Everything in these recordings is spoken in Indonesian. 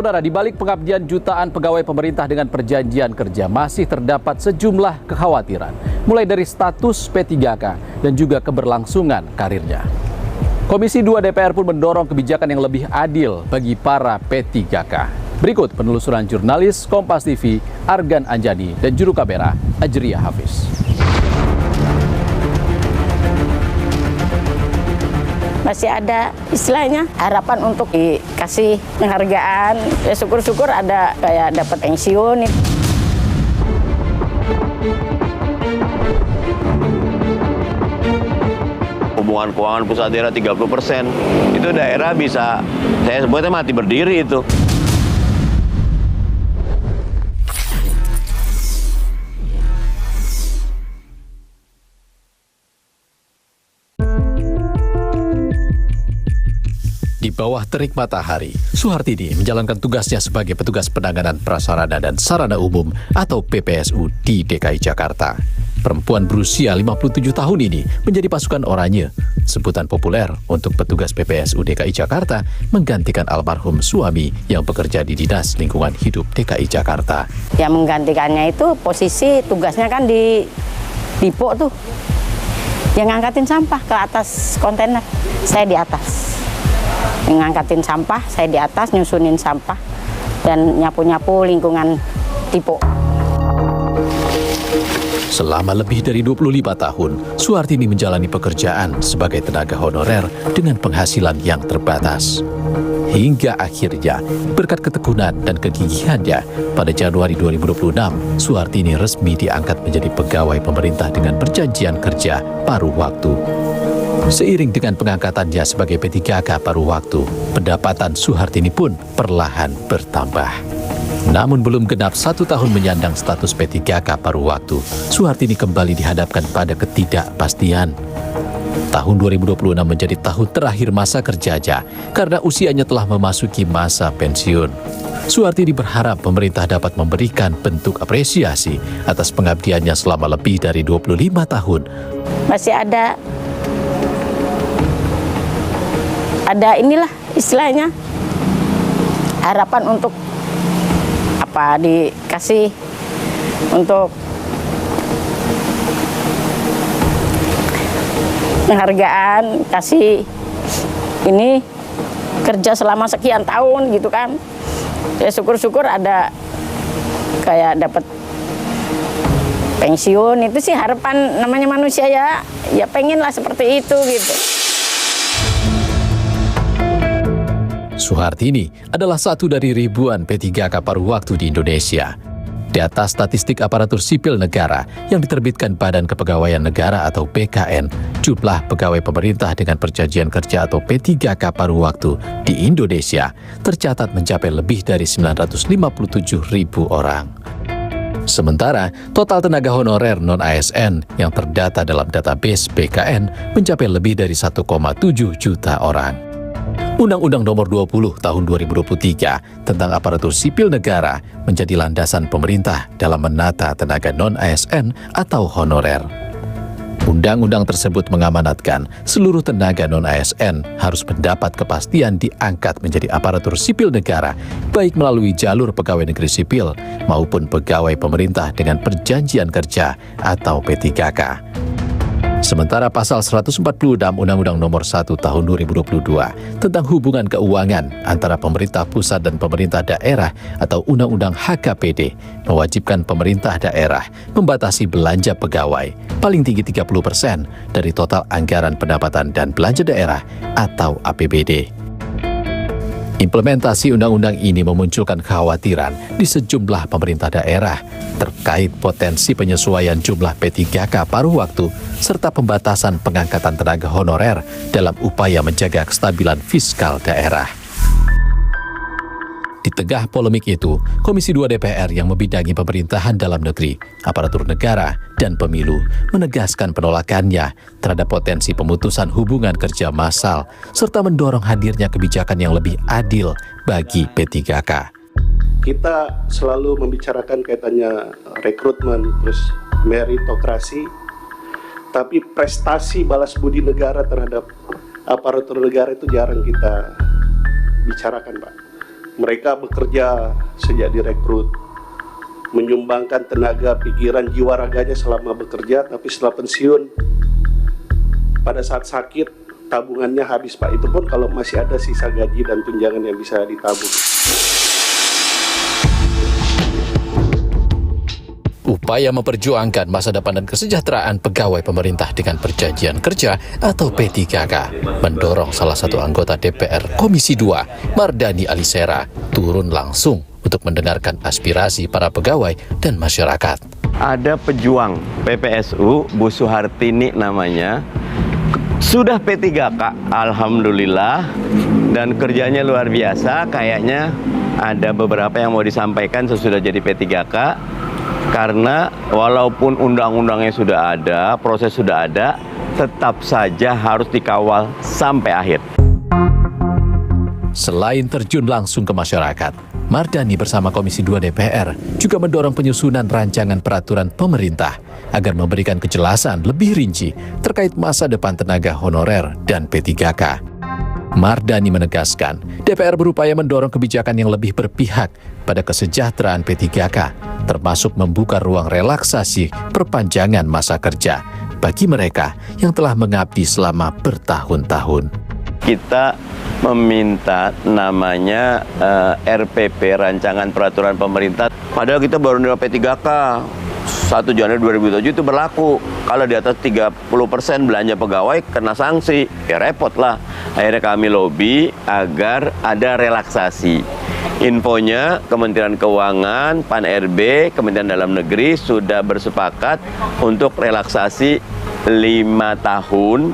Saudara, di balik pengabdian jutaan pegawai pemerintah dengan perjanjian kerja masih terdapat sejumlah kekhawatiran, mulai dari status P3K dan juga keberlangsungan karirnya. Komisi 2 DPR pun mendorong kebijakan yang lebih adil bagi para P3K. Berikut penelusuran jurnalis Kompas TV Argan Anjani dan juru kamera Ajriya Hafiz. Masih ada istilahnya harapan untuk dikasih penghargaan. Ya syukur-syukur ada kayak dapat pensiun. Hubungan keuangan pusat daerah 30%. Itu daerah bisa, saya sebutnya mati berdiri itu. Di bawah terik matahari, Suhartini menjalankan tugasnya sebagai petugas penanganan prasarana dan sarana umum atau PPSU di DKI Jakarta. Perempuan berusia 57 tahun ini menjadi pasukan oranye, sebutan populer untuk petugas PPSU DKI Jakarta menggantikan almarhum suami yang bekerja di Dinas Lingkungan Hidup DKI Jakarta. Ya menggantikannya itu posisi tugasnya kan di Dipo tuh, yang ngangkatin sampah ke atas kontainer, saya di atas. Ngangkatin sampah, saya di atas nyusunin sampah dan nyapu-nyapu lingkungan Dipo. Selama lebih dari 25 tahun, Suhartini menjalani pekerjaan sebagai tenaga honorer dengan penghasilan yang terbatas. Hingga akhirnya, berkat ketekunan dan kegigihannya, pada Januari 2026, Suhartini resmi diangkat menjadi pegawai pemerintah dengan perjanjian kerja paruh waktu. Seiring dengan pengangkatannya sebagai P3K paruh waktu, pendapatan Suhartini pun perlahan bertambah. Namun belum genap 1 tahun menyandang status P3K paruh waktu, Suhartini kembali dihadapkan pada ketidakpastian. Tahun 2026 menjadi tahun terakhir masa kerjanya karena usianya telah memasuki masa pensiun. Suhartini berharap pemerintah dapat memberikan bentuk apresiasi atas pengabdiannya selama lebih dari 25 tahun. Masih ada inilah istilahnya harapan untuk apa dikasih untuk penghargaan, kasih ini kerja selama sekian tahun gitu kan. Ya syukur-syukur ada kayak dapat pensiun, itu sih harapan namanya manusia ya pengen lah seperti itu gitu. Suhartini adalah satu dari ribuan P3K paruh waktu di Indonesia. Data statistik aparatur sipil negara yang diterbitkan Badan Kepegawaian Negara atau BKN, jumlah pegawai pemerintah dengan perjanjian kerja atau P3K paruh waktu di Indonesia tercatat mencapai lebih dari 957.000 orang. Sementara, total tenaga honorer non-ASN yang terdata dalam database BKN mencapai lebih dari 1,7 juta orang. Undang-Undang Nomor 20 Tahun 2023 tentang aparatur sipil negara menjadi landasan pemerintah dalam menata tenaga non-ASN atau honorer. Undang-undang tersebut mengamanatkan seluruh tenaga non-ASN harus mendapat kepastian diangkat menjadi aparatur sipil negara, baik melalui jalur pegawai negeri sipil maupun pegawai pemerintah dengan perjanjian kerja atau P3K. Sementara pasal 146 Undang-Undang Nomor 1 Tahun 2022 tentang hubungan keuangan antara pemerintah pusat dan pemerintah daerah atau Undang-Undang HKPD mewajibkan pemerintah daerah membatasi belanja pegawai paling tinggi 30% dari total anggaran pendapatan dan belanja daerah atau APBD. Implementasi undang-undang ini memunculkan kekhawatiran di sejumlah pemerintah daerah terkait potensi penyesuaian jumlah P3K paruh waktu serta pembatasan pengangkatan tenaga honorer dalam upaya menjaga kestabilan fiskal daerah. Di tengah polemik itu, Komisi 2 DPR yang membidangi pemerintahan dalam negeri, aparatur negara, dan pemilu menegaskan penolakannya terhadap potensi pemutusan hubungan kerja massal serta mendorong hadirnya kebijakan yang lebih adil bagi P3K. Kita selalu membicarakan kaitannya rekrutmen, terus meritokrasi, tapi prestasi balas budi negara terhadap aparatur negara itu jarang kita bicarakan, Pak. Mereka bekerja sejak direkrut, menyumbangkan tenaga, pikiran, jiwa raganya selama bekerja, tapi setelah pensiun, pada saat sakit, tabungannya habis, Pak. Itu pun kalau masih ada sisa gaji dan tunjangan yang bisa ditabung. Upaya memperjuangkan masa depan dan kesejahteraan pegawai pemerintah dengan perjanjian kerja atau P3K mendorong salah satu anggota DPR Komisi 2, Mardani Alisera, turun langsung untuk mendengarkan aspirasi para pegawai dan masyarakat. Ada pejuang PPSU, Bu Suhartini namanya, sudah P3K, alhamdulillah, dan kerjanya luar biasa. Kayaknya ada beberapa yang mau disampaikan sesudah jadi P3K. Karena walaupun undang-undangnya sudah ada, proses sudah ada, tetap saja harus dikawal sampai akhir. Selain terjun langsung ke masyarakat, Mardani bersama Komisi 2 DPR juga mendorong penyusunan rancangan peraturan pemerintah agar memberikan kejelasan lebih rinci terkait masa depan tenaga honorer dan P3K. Mardani menegaskan, DPR berupaya mendorong kebijakan yang lebih berpihak pada kesejahteraan P3K, termasuk membuka ruang relaksasi perpanjangan masa kerja bagi mereka yang telah mengabdi selama bertahun-tahun. Kita meminta namanya RPP, Rancangan Peraturan Pemerintah. Padahal kita baru menerima P3K. 1 Januari 2007 itu berlaku. Kalau di atas 30% belanja pegawai kena sanksi, ya repot lah. Akhirnya kami lobby agar ada relaksasi. Infonya Kementerian Keuangan, Pan-RB, Kementerian Dalam Negeri sudah bersepakat untuk relaksasi 5 tahun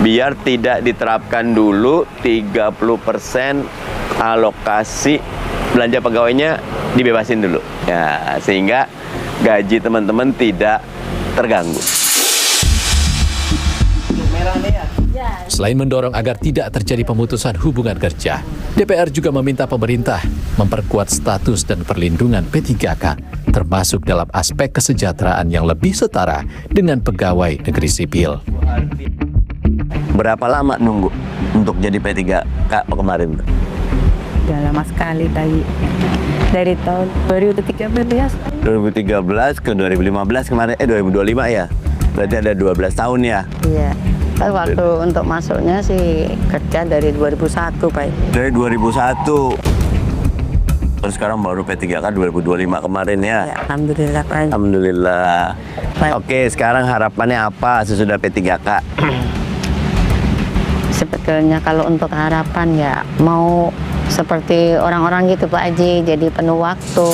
biar tidak diterapkan dulu 30% alokasi belanja pegawainya dibebasin dulu. Ya, sehingga gaji teman-teman tidak terganggu. Selain mendorong agar tidak terjadi pemutusan hubungan kerja, DPR juga meminta pemerintah memperkuat status dan perlindungan P3K, termasuk dalam aspek kesejahteraan yang lebih setara dengan pegawai negeri sipil. Berapa lama nunggu untuk jadi P3K kemarin? Udah lama sekali dari tahun 2013 ke 2015 kemarin, 2025 ya? Berarti ada 12 tahun ya? iya. Waktu untuk masuknya sih kerja dari 2001 Pak. Dari 2001. Terus sekarang baru P3K 2025 kemarin ya? Ya, alhamdulillah Pak. Alhamdulillah. Baik. Oke, sekarang harapannya apa sesudah P3K? Sebetulnya kalau untuk harapan ya mau seperti orang-orang gitu Pak Haji, jadi penuh waktu.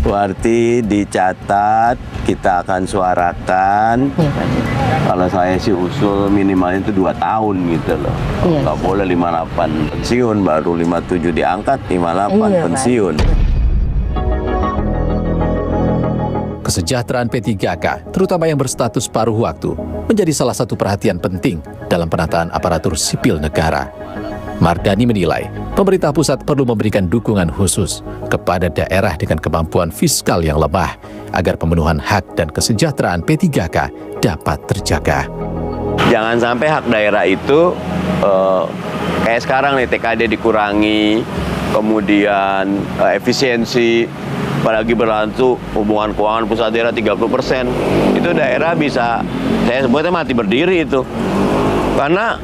Berarti dicatat, kita akan suarakan. Iya Pak Haji. Kalau saya sih usul minimalnya itu 2 tahun gitu loh. Iya. Nggak boleh 58 pensiun, baru 57 diangkat, 58 Iya, Pak. pensiun. Kesejahteraan P3K, terutama yang berstatus paruh waktu, menjadi salah satu perhatian penting dalam penataan aparatur sipil negara. Mardani menilai, pemerintah pusat perlu memberikan dukungan khusus kepada daerah dengan kemampuan fiskal yang lemah agar pemenuhan hak dan kesejahteraan P3K dapat terjaga. Jangan sampai hak daerah itu kayak sekarang nih, TKD dikurangi, kemudian efisiensi, apalagi berlanjut hubungan keuangan pusat daerah 30%. Itu daerah bisa, saya sebutnya mati berdiri itu. Karena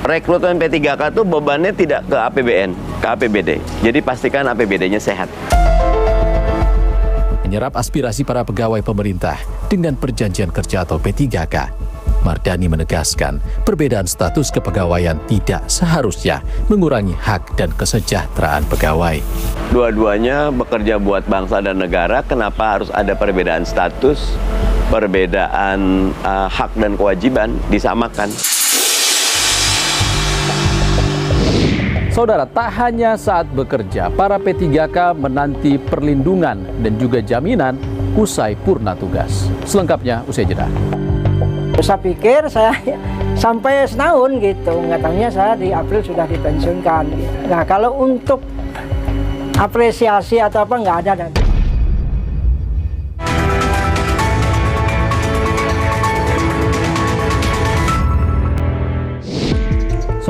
rekrutmen P3K itu bebannya tidak ke APBN, ke APBD. Jadi pastikan APBD-nya sehat. Menyerap aspirasi para pegawai pemerintah dengan perjanjian kerja atau P3K, Mardani menegaskan perbedaan status kepegawaian tidak seharusnya mengurangi hak dan kesejahteraan pegawai. Dua-duanya bekerja buat bangsa dan negara, kenapa harus ada perbedaan status, perbedaan hak dan kewajiban disamakan? Saudara, tak hanya saat bekerja, para P3K menanti perlindungan dan juga jaminan usai purna tugas. Selengkapnya usai jeda. Saya pikir saya sampai setahun gitu, nggak tahunya saya di April sudah dipensiunkan. Nah kalau untuk apresiasi atau apa nggak ada.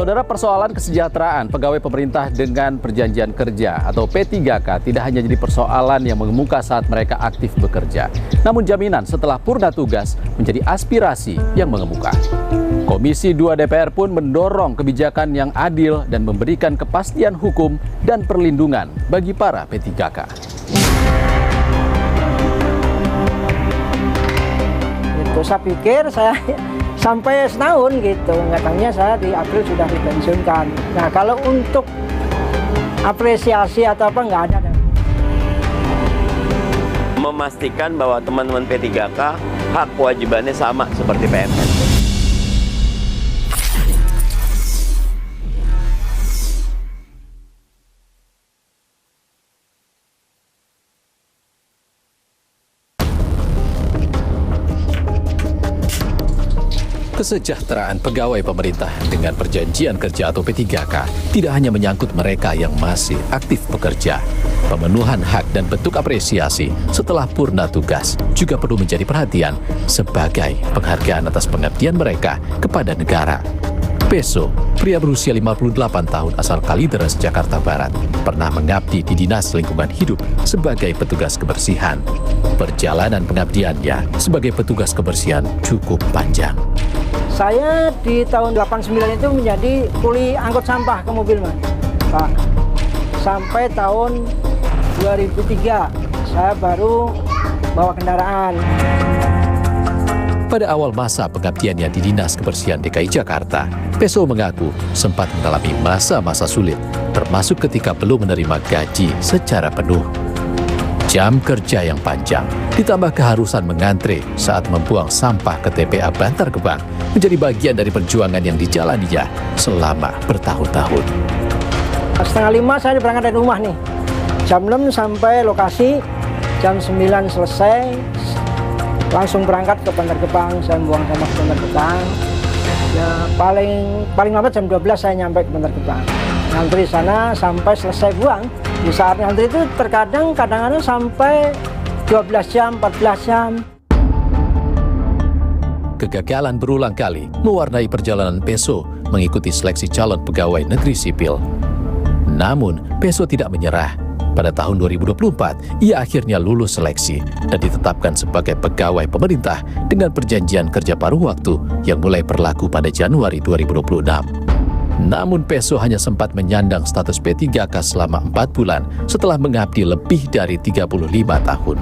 Saudara, persoalan kesejahteraan pegawai pemerintah dengan perjanjian kerja atau P3K tidak hanya jadi persoalan yang mengemuka saat mereka aktif bekerja, namun jaminan setelah purna tugas menjadi aspirasi yang mengemuka. Komisi 2 DPR pun mendorong kebijakan yang adil dan memberikan kepastian hukum dan perlindungan bagi para P3K. Saya pikir saya sampai setahun gitu, nggak tahunya saya di April sudah dipensiunkan. Nah kalau untuk apresiasi atau apa nggak ada. Memastikan bahwa teman-teman P3K hak kewajibannya sama seperti PNS. Kesejahteraan pegawai pemerintah dengan perjanjian kerja atau P3K tidak hanya menyangkut mereka yang masih aktif bekerja. Pemenuhan hak dan bentuk apresiasi setelah purna tugas juga perlu menjadi perhatian sebagai penghargaan atas pengabdian mereka kepada negara. Peso, pria berusia 58 tahun asal Kalideres, Jakarta Barat, pernah mengabdi di Dinas Lingkungan Hidup sebagai petugas kebersihan. Perjalanan pengabdiannya sebagai petugas kebersihan cukup panjang. Saya di tahun 89 itu menjadi kuli angkut sampah ke mobil, Mas, Pak. Sampai tahun 2003 saya baru bawa kendaraan. Pada awal masa pengabdiannya di Dinas Kebersihan DKI Jakarta, Peso mengaku sempat mengalami masa-masa sulit, termasuk ketika belum menerima gaji secara penuh. Jam kerja yang panjang, ditambah keharusan mengantre saat membuang sampah ke TPA Bantar Gebang menjadi bagian dari perjuangan yang dijalaninya selama bertahun-tahun. 4:30 saya berangkat dari rumah nih. Jam 6 sampai lokasi, jam 9 selesai, langsung berangkat ke Bantar Gebang. Saya buang sampah ke Bantar Gebang. Ya, paling lambat jam 12 saya nyampe ke Bantar Gebang. Ngantri sana sampai selesai buang. Di saat ngantri itu kadang-kadang sampai 12 jam, 14 jam. Kegagalan berulang kali mewarnai perjalanan Peso mengikuti seleksi calon pegawai negeri sipil. Namun, Peso tidak menyerah. Pada tahun 2024, ia akhirnya lulus seleksi dan ditetapkan sebagai pegawai pemerintah dengan perjanjian kerja paruh waktu yang mulai berlaku pada Januari 2026. Namun Peso hanya sempat menyandang status P3K selama 4 bulan setelah mengabdi lebih dari 35 tahun.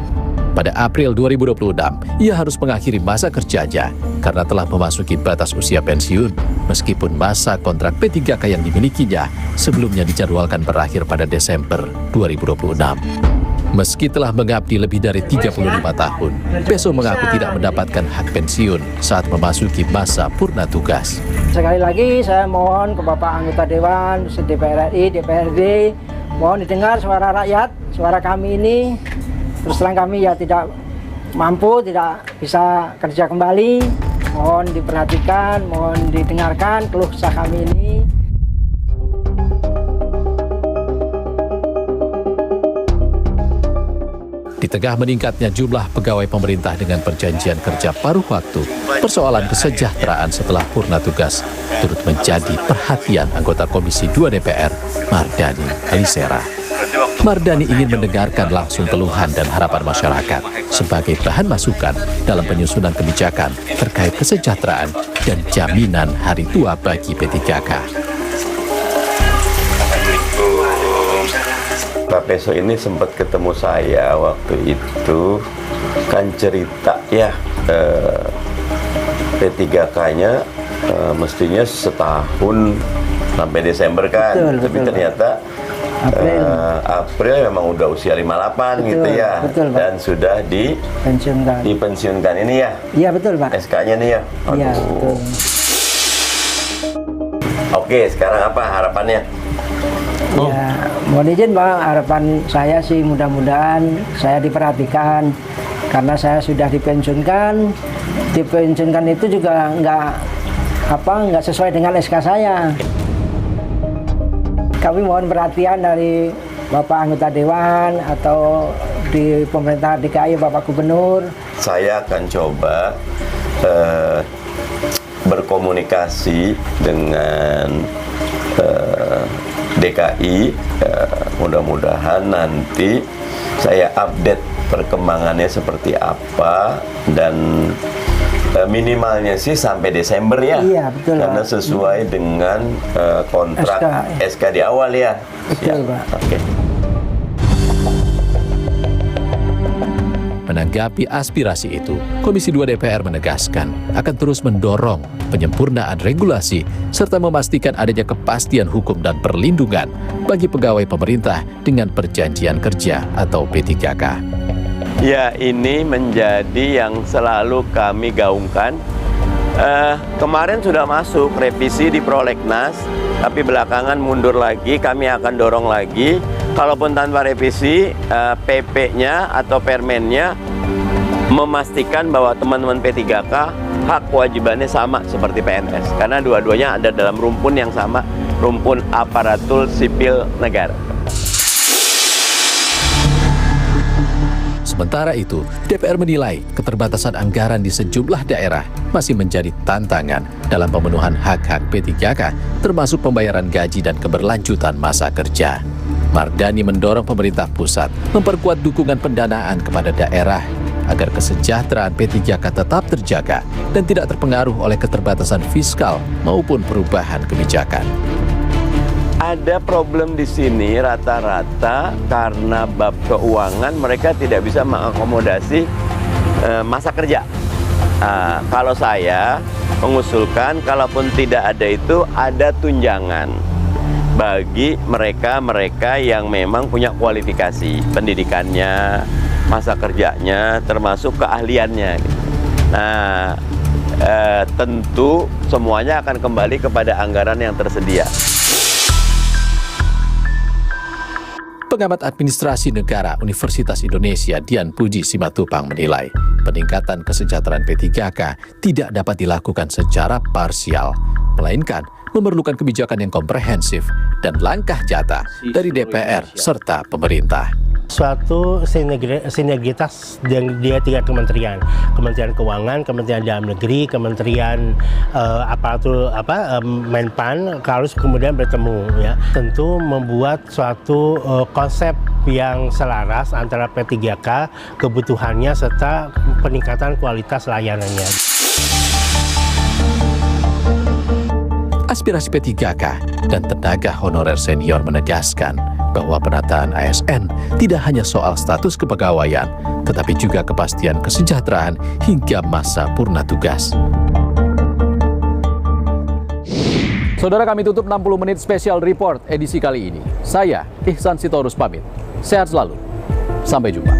Pada April 2026, ia harus mengakhiri masa kerjanya karena telah memasuki batas usia pensiun, meskipun masa kontrak P3K yang dimilikinya sebelumnya dijadwalkan berakhir pada Desember 2026. Meski telah mengabdi lebih dari 35 tahun, Peso mengaku tidak mendapatkan hak pensiun saat memasuki masa purna tugas. Sekali lagi saya mohon ke Bapak anggota Dewan, DPR RI, DPRD, mohon didengar suara rakyat, suara kami ini. Terus terang kami ya tidak mampu, tidak bisa kerja kembali. Mohon diperhatikan, mohon didengarkan keluh kesah kami ini. Di tengah meningkatnya jumlah pegawai pemerintah dengan perjanjian kerja paruh waktu, persoalan kesejahteraan setelah purna tugas turut menjadi perhatian anggota Komisi 2 DPR, Mardani Alisera. Mardani ingin mendengarkan langsung keluhan dan harapan masyarakat sebagai bahan masukan dalam penyusunan kebijakan terkait kesejahteraan dan jaminan hari tua bagi P3K. Pak Peso ini sempat ketemu saya waktu itu, kan cerita ya P3K-nya mestinya setahun sampai Desember kan, betul, tapi betul, ternyata April memang udah usia 58 betul, gitu ya, betul, Pak. dan sudah dipensiunkan ini ya. Iya betul Pak. SK-nya nih ya. Iya betul. Oke, sekarang apa harapannya? Ya, mohon izin Pak, harapan saya sih mudah-mudahan saya diperhatikan karena saya sudah dipensiunkan. Dipensiunkan itu juga nggak sesuai dengan SK saya. Kami mohon perhatian dari Bapak anggota Dewan atau di pemerintah DKI Bapak Gubernur. Saya akan coba berkomunikasi dengan DKI, mudah-mudahan nanti saya update perkembangannya seperti apa, dan minimalnya sih sampai Desember ya. Iya, betul, karena Pak. sesuai dengan kontrak SK di awal ya. Betul, Pak. Oke. Menanggapi aspirasi itu, Komisi 2 DPR menegaskan akan terus mendorong penyempurnaan regulasi serta memastikan adanya kepastian hukum dan perlindungan bagi pegawai pemerintah dengan perjanjian kerja atau P3K. Ya, ini menjadi yang selalu kami gaungkan. Kemarin sudah masuk revisi di Prolegnas, tapi belakangan mundur lagi, kami akan dorong lagi. Kalaupun tanpa revisi, PP-nya atau permennya memastikan bahwa teman-teman P3K hak kewajibannya sama seperti PNS. Karena dua-duanya ada dalam rumpun yang sama, rumpun aparatur sipil negara. Sementara itu, DPR menilai keterbatasan anggaran di sejumlah daerah masih menjadi tantangan dalam pemenuhan hak-hak P3K, termasuk pembayaran gaji dan keberlanjutan masa kerja. Mardani mendorong pemerintah pusat memperkuat dukungan pendanaan kepada daerah agar kesejahteraan P3K tetap terjaga dan tidak terpengaruh oleh keterbatasan fiskal maupun perubahan kebijakan. Ada problem di sini rata-rata karena bab keuangan mereka tidak bisa mengakomodasi masa kerja. Kalau saya mengusulkan, kalaupun tidak ada itu, ada tunjangan bagi mereka yang memang punya kualifikasi pendidikannya, masa kerjanya, termasuk keahliannya. Nah, tentu semuanya akan kembali kepada anggaran yang tersedia. Pengamat Administrasi Negara Universitas Indonesia Dian Puji Simatupang menilai peningkatan kesejahteraan P3K tidak dapat dilakukan secara parsial, melainkan memerlukan kebijakan yang komprehensif dan langkah nyata dari DPR serta pemerintah. Suatu sinergitas dia 3 kementerian, Kementerian Keuangan, Kementerian Dalam Negeri, Kementerian aparatur Menpan, harus kemudian bertemu ya. Tentu membuat suatu konsep yang selaras antara P3K, kebutuhannya serta peningkatan kualitas layanannya. Aspirasi P3K dan tenaga honorer senior menegaskan bahwa penataan ASN tidak hanya soal status kepegawaian, tetapi juga kepastian kesejahteraan hingga masa purna tugas. Saudara, kami tutup 60 menit special report edisi kali ini. Saya, Ihsan Sitorus pamit. Sehat selalu. Sampai jumpa.